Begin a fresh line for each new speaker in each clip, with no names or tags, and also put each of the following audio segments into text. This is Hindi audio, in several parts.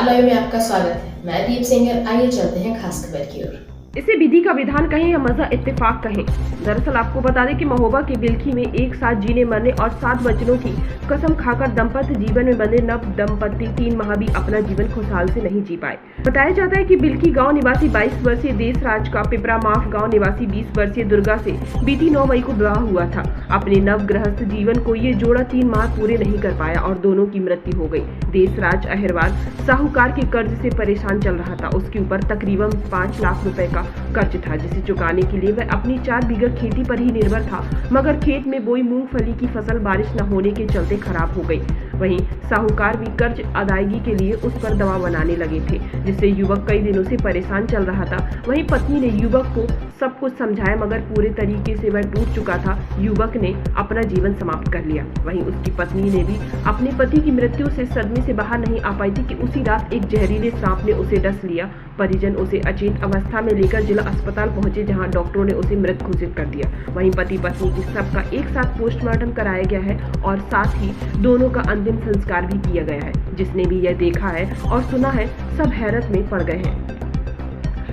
स्टार लाइव में आपका स्वागत है। मैं दीप सिंगर। आइए चलते हैं खास खबर की ओर।
इसे विधि का विधान कहें या मजा इत्तेफाक कहें। दरअसल आपको बता दें कि महोबा के बिलखी में एक साथ जीने मरने और 7 बच्चों की कसम खाकर दंपति जीवन में बंधे नव दंपति 3 माह भी अपना जीवन खुशहाल से नहीं जी पाए। बताया जाता है कि बिलखी गांव निवासी 22 वर्षीय देशराज का पिपरा माफ गांव निवासी 20 वर्षीय दुर्गा से बीती 9 मई को विवाह हुआ था। अपने नव गृहस्थ जीवन को ये जोड़ा 3 माह पूरे नहीं कर पाया और दोनों की मृत्यु हो गई। देशराज अहिरवार साहूकार के कर्ज से परेशान चल रहा था। उसके ऊपर तकरीबन 5 लाख रुपए का कर्ज था, जिसे चुकाने के लिए वह अपनी 4 बीघा खेती पर ही निर्भर था। मगर खेत में बोई मूंगफली की फसल बारिश न होने के चलते खराब हो गई। वहीं साहूकार भी कर्ज अदायगी के लिए उस पर दबाव बनाने लगे थे, जिससे युवक कई दिनों से परेशान चल रहा था। वहीं पत्नी ने युवक को सब कुछ समझाया, मगर पूरे तरीके से वह टूट चुका था। युवक ने अपना जीवन समाप्त कर लिया। वहीं उसकी पत्नी ने भी अपने पति की मृत्यु से सदमे से बाहर नहीं आ पाई थी कि उसी रात एक जहरीले सांप ने उसे डस लिया। परिजन उसे अचेत अवस्था में लेकर जिला अस्पताल पहुंचे, जहां डॉक्टरों ने उसे मृत घोषित कर दिया। वहीं पति पत्नी की शव का एक साथ पोस्टमार्टम कराया गया है और साथ ही दोनों का अंतिम संस्कार भी किया गया है। जिसने भी यह देखा है और सुना है, सब हैरत में पड़ गए हैं।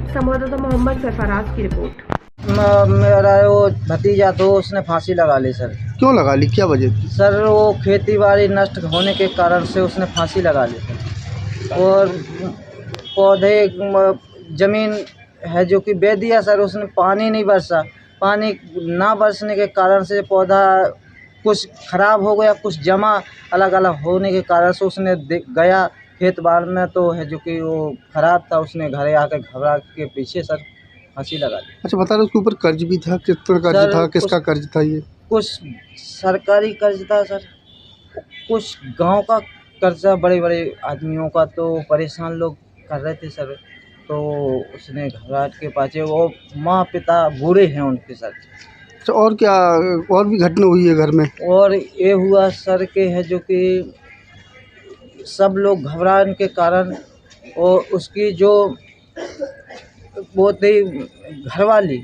संवाददाता मोहम्मद सरफराज की रिपोर्ट।
मेरा वो भतीजा तो उसने फांसी लगा ली सर।
क्यों लगा ली, क्या वजह थी?
सर वो खेती बाड़ी नष्ट होने के कारण से उसने फांसी लगा ली सर। और पौधे जमीन है जो कि बह दिया सर। उसने पानी नहीं बरसा। पानी ना बरसने के कारण से पौधा कुछ खराब हो गया, कुछ जमा अलग अलग होने के कारण से उसने गया खेत बाड़ में, तो है जो कि वो खराब था। उसने घरे आकर घबरा के पीछे सर फांसी लगा ली।
अच्छा बता रहे, उसके ऊपर कर्ज भी था? कितना कर्ज था, किसका कर्ज था ये?
कुछ सरकारी कर्ज था सर, कुछ गांव का कर्जा, बड़े बड़े आदमियों का। तो परेशान लोग कर रहे थे सर, तो उसने घबराहट के पाचे वो माँ पिता बूढ़े हैं उनके साथ।
अच्छा, और क्या और भी घटना हुई है घर में? और
ये हुआ सर के है जो कि सब लोग घबराने के कारण और उसकी जो वो थी घरवाली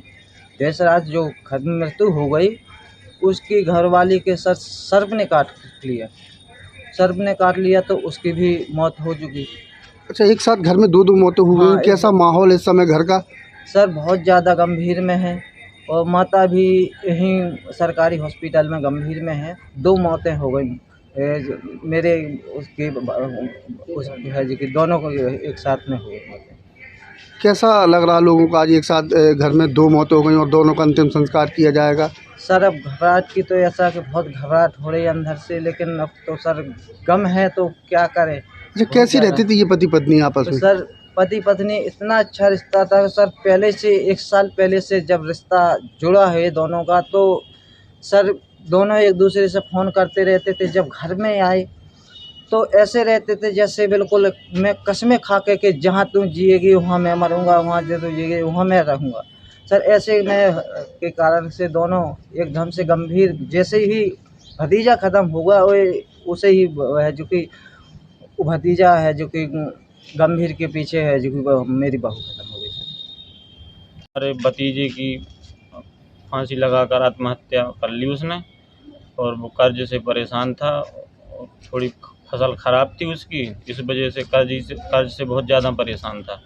देशराज जो मृत्यु हो गई, उसकी घरवाली के सर सर्प ने काट लिया। सर्प ने काट लिया तो उसकी भी मौत हो चुकी।
अच्छा, एक साथ घर में 2 मौतें हो गई।
हाँ,
कैसा माहौल इस समय घर का?
सर बहुत ज़्यादा गंभीर में है और माता भी यहीं सरकारी हॉस्पिटल में गंभीर में है। 2 मौतें हो गई मेरे उसकी है जी कि दोनों को एक साथ में हुए मौतें।
कैसा लग रहा लोगों को आज एक साथ घर में 2 मौतें हो गई और दोनों का अंतिम संस्कार किया जाएगा?
सर अब घबराहट की तो ऐसा कि बहुत घबराहट हो रही है अंदर से, लेकिन अब तो सर गम है तो क्या करें।
अच्छा, कैसी रहती थी ये पति पत्नी आपस में?
सर पति पत्नी इतना अच्छा रिश्ता था सर। पहले से 1 साल पहले से जब रिश्ता जुड़ा है दोनों का, तो सर दोनों एक दूसरे से फ़ोन करते रहते थे। जब घर में आए तो ऐसे रहते थे जैसे बिल्कुल मैं कसमें खा के जहाँ तू जिएगी वहाँ मैं मरूँगा, वहाँ जो तू जिएगी वहाँ मैं रहूँगा। सर ऐसे में के कारण से दोनों एकदम से गंभीर, जैसे ही भतीजा ख़त्म हुआ उसे ही है जो कि भतीजा है जो कि गंभीर के पीछे है जो कि मेरी बहू खत्म हो गई सर।
अरे भतीजे की फांसी लगाकर आत्महत्या कर ली उसने, और वो कर्ज से परेशान था और थोड़ी फसल ख़राब थी उसकी, इस वजह से कर्ज से बहुत ज़्यादा परेशान था।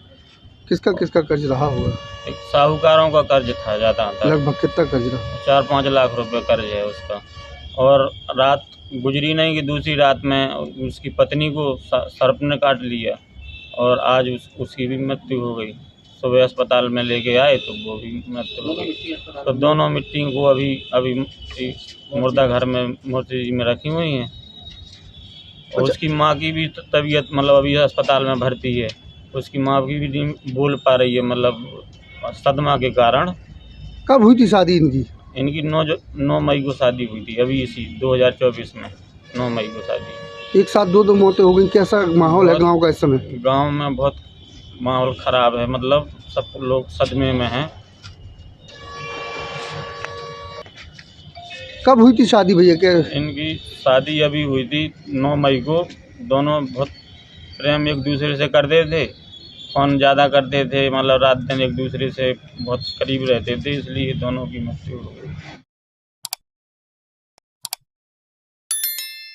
किसका कर्ज रहा होगा?
एक साहूकारों का कर्ज था ज़्यादा।
लगभग कितना कर्ज रहा?
4-5 लाख रुपए कर्ज है उसका। और रात गुजरी नहीं कि दूसरी रात में उसकी पत्नी को सर्प ने काट लिया और आज उसकी भी मृत्यु हो गई। सुबह अस्पताल में लेके आए तो वो भी मृत्यु हो गई। तो दोनों मिट्टी को अभी मुर्दा घर में मूर्ति में रखी हुई हैं। और उसकी माँ की भी तबीयत मतलब अभी अस्पताल में भर्ती है। उसकी माँ की भी नहीं बोल पा रही है, मतलब सदमा के कारण।
कब हुई थी शादी इनकी?
इनकी 9 मई को शादी हुई थी, अभी इसी 2024 में 9 मई को शादी।
एक साथ 2 मौतें हो गई। कैसा माहौल है गांव का इस समय?
गांव में बहुत माहौल ख़राब है, मतलब सब लोग सदमे में हैं।
कब हुई थी शादी भैया? क्या
इनकी शादी अभी हुई थी 9 मई को। दोनों बहुत प्रेम एक दूसरे से करते थे, फ़ोन ज़्यादा करते थे, मतलब रात दिन एक दूसरे से बहुत करीब रहते थे, इसलिए दोनों की मृत्यु हो गई।